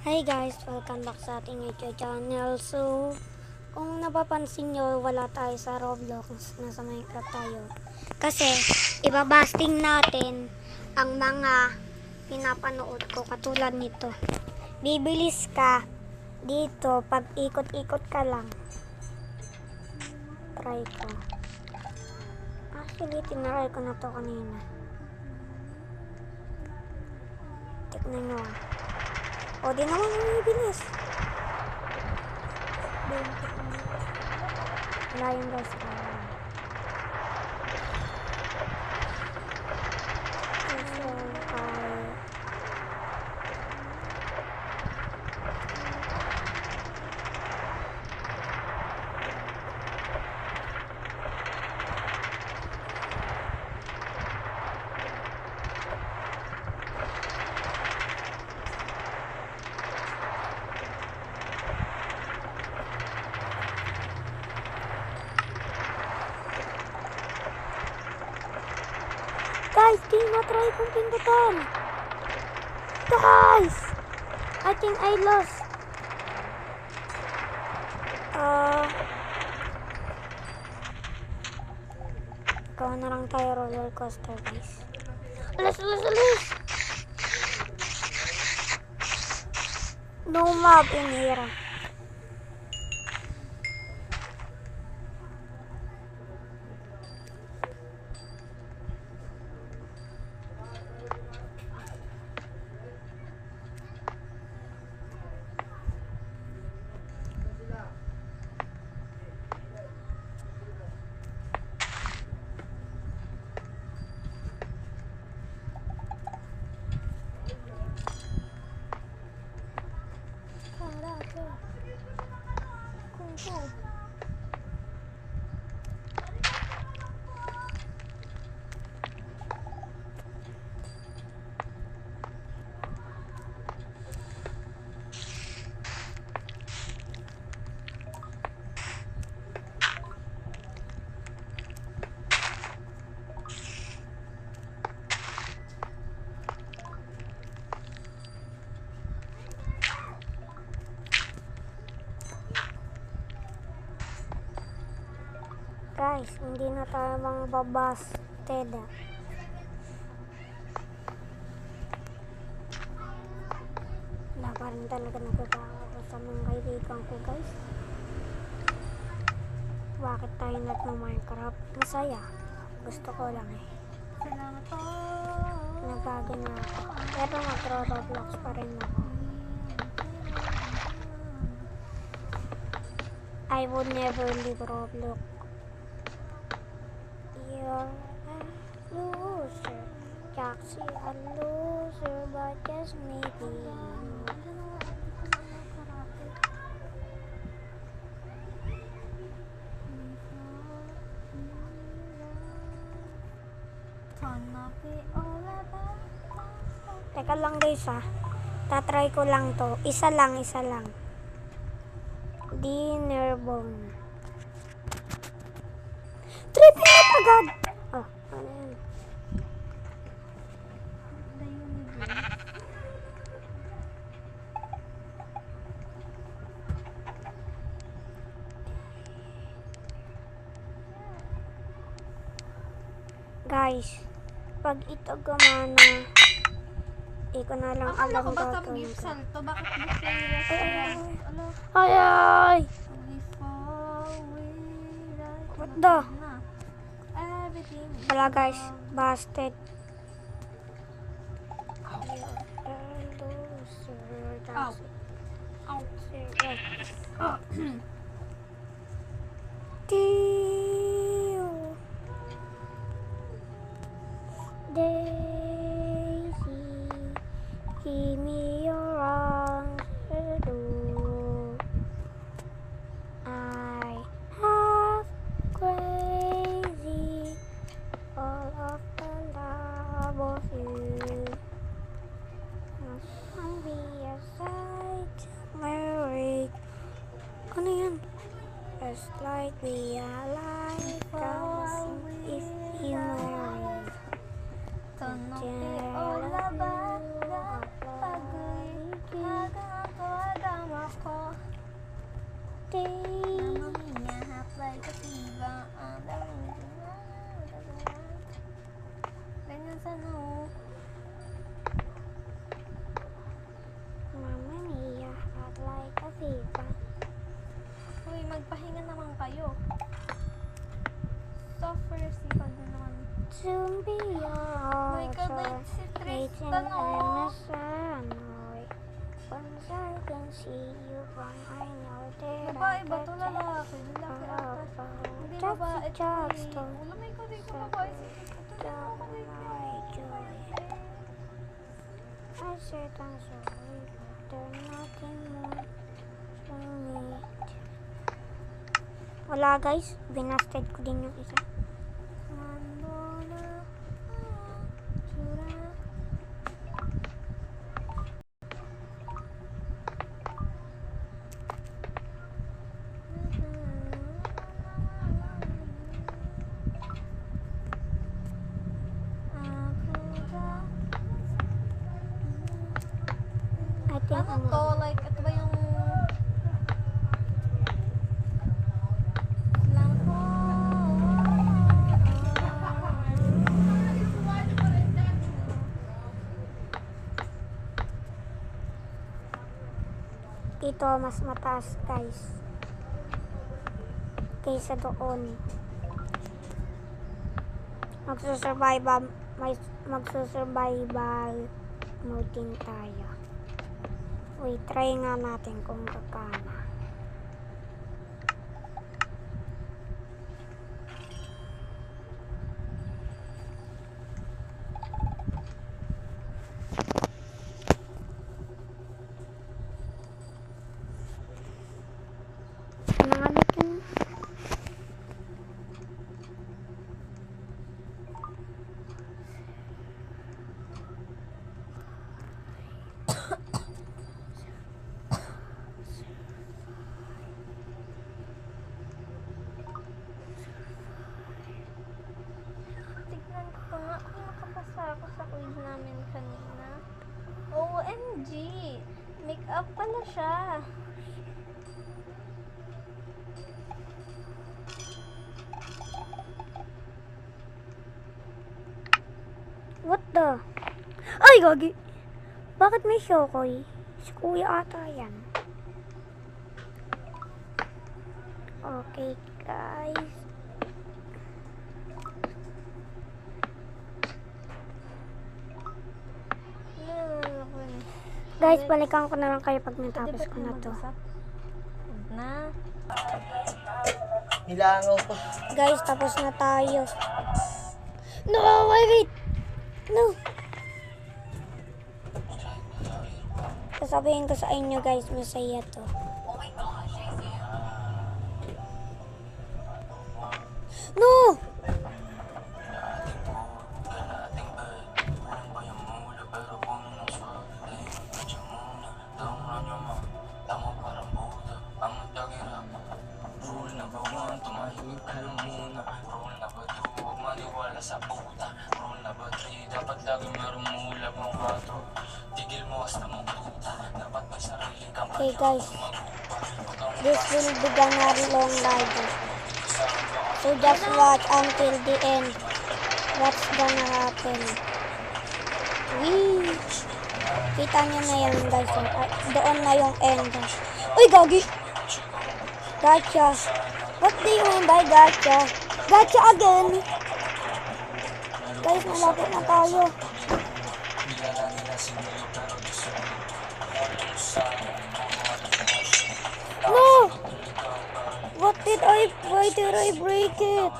Hi guys, welcome back sa ating YouTube channel. So, kung napapansin nyo, wala tayo sa Roblox, nasa Minecraft tayo. Kasi, ibabasting natin ang mga pinapanood ko katulad nito. Bibilis ka dito pag ikot-ikot ka lang. Try ko. Actually, tinry ko na to kanina. Tignan nyo ah. O, di naman bibilis. Wala yun guys. Guys, di na-try kong pindutan. Guys! I think I lost. Gawa na lang tayo roller coaster, guys. Alas! No map in here. Guys, hindi na tayo mga babasted. Wala pa rin talaga nagkakaroon sa mga kaibigan ko, guys. Bakit tayo nag-Minecraft? Masaya. Gusto ko lang eh. Nabago na ako. Pero mag-Roblox pa rin ako. I would never leave Roblox. You're a loser, Jaxie, a loser, but just maybe. Teka lang guys ha, tatry ko lang to, isa lang. Dinner bone. Triple up agad! Oh, ano yan? Guys, pag ito gumana, di ko na lang alam gagawin ko. Bakit gusto Ay! What the? Wala guys, busted. Ow. Ow. Daisy, give me your arms to I have crazy all of the love of you. Must be a sight to marry. Ano yan? Just like we are like if you marry. Don't know all about the soon be May yours. kabait si Waiting Tristan, in oh. the sunlight. Once I can see you from I know that Babae I ba got to? you. Lalaki. Lalaki ata. Hindi babae to eh. Ulo may kulit ko babae si Tristan. Ito yung kulit niya. I said I'm sorry, but there's nothing more to me. Wala guys, binasted ko din yung isa. I think Ano to? Like, ito ba yung... Lang ko. Ito mas mataas guys kaysa doon. Magsusurvival mode din tayo. Wait, try nga natin kung kakana. Nangalit yun. Tignan ko pa nga kung nakapasa ako sa quiz namin kanina. OMG! Make-up pala siya. What the? Ay, gagi! Bakit may Shokoy? Si Kuya ata yan. Okay, guys. Guys, balikan ko na lang kayo pag natapos ko na to. Na. Nilangaw ko. Guys, tapos na tayo. No, wait! No! Sasabihin ko sa inyo guys, masaya to. No! Okay guys, this will be gonna long ride. So just watch until the end. What's gonna happen? Wee! Kita nyo na yan guys. Doon na yung end. Uy, gagi! Gotcha! What do you mean by gotcha? Gotcha again! Guys, malapit na tayo. No! Why did I break it?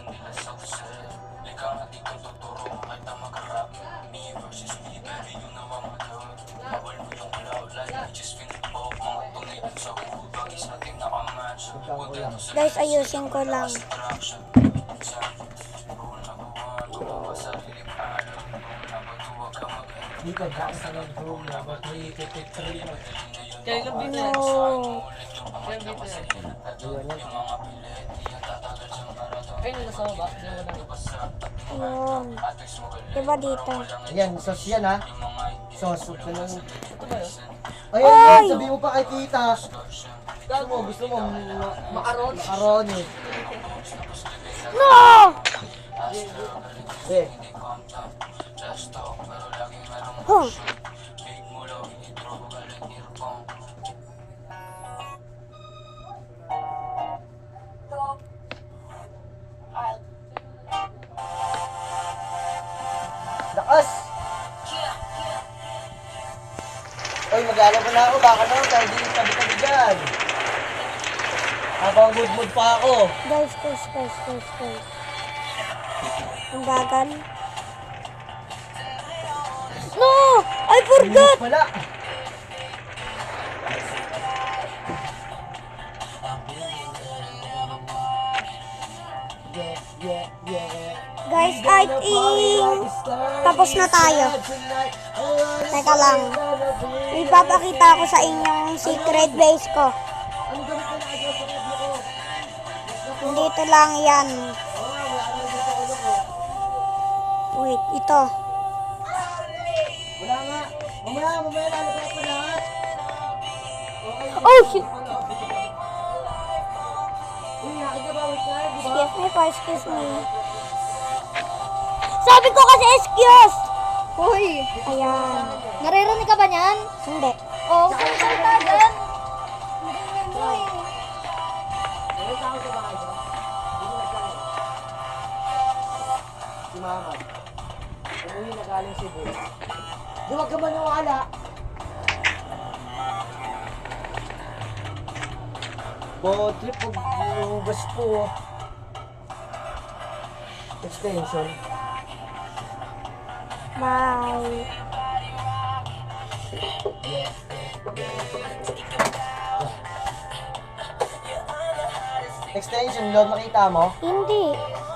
Guys, ayusin ko lang. No. Yun. Diba dito? Ayan, sos yan ha. Sos. Ay! Ayun, sabi mo pa kay tita. Gusto mo, makaron? Makaron eh. No! Eh, Huh. Oy, mag-aalam pa na ako. Baka naman, tayo din tabi-tabi dyan. Habang good mood pa ako. Guys. Ang bagal. No! I forgot! Wala. Guys, I think tapos na tayo. Teka lang. Ipapakita ko sa inyong secret base ko. Dito lang yan. Wait, ito. Wala nga. Mamaya, lalabas ko lahat. Oh, shit! Uy, nakit ka ba? Wait na, di ba? Excuse me po, excuse me. Sabi ko kasi excuse! Hoy! Ayan. Naririnig ka ba niyan? Hindi. Oo, kung salta dyan. Ganyan mo eh. Wait ako sa bahay ko. Hindi mo nagkano. Si Mama. Umuwi na galing Cebu. Di wag ka maniwala. Bo, trip pag bus po. Extension. Bye. Extension, Lord, makita mo? Hindi.